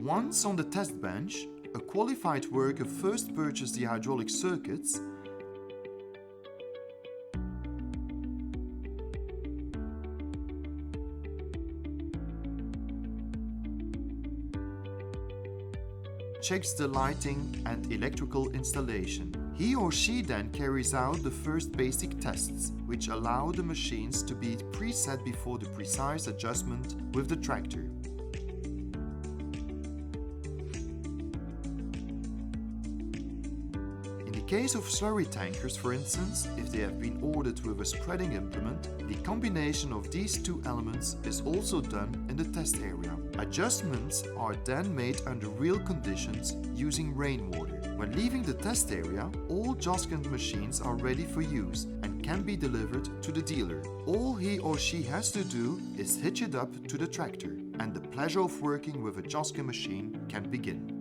Once on the test bench, a qualified worker first purchased the hydraulic circuits checks the lighting and electrical installation. He or she then carries out the first basic tests, which allow the machines to be preset before the precise adjustment with the tractor. In the case of slurry tankers, for instance, if they have been ordered with a spreading implement, the combination of these two elements is also done in the test area. Adjustments are then made under real conditions using rainwater. When leaving the test area, all JOSKIN machines are ready for use and can be delivered to the dealer. All he or she has to do is hitch it up to the tractor, and the pleasure of working with a JOSKIN machine can begin.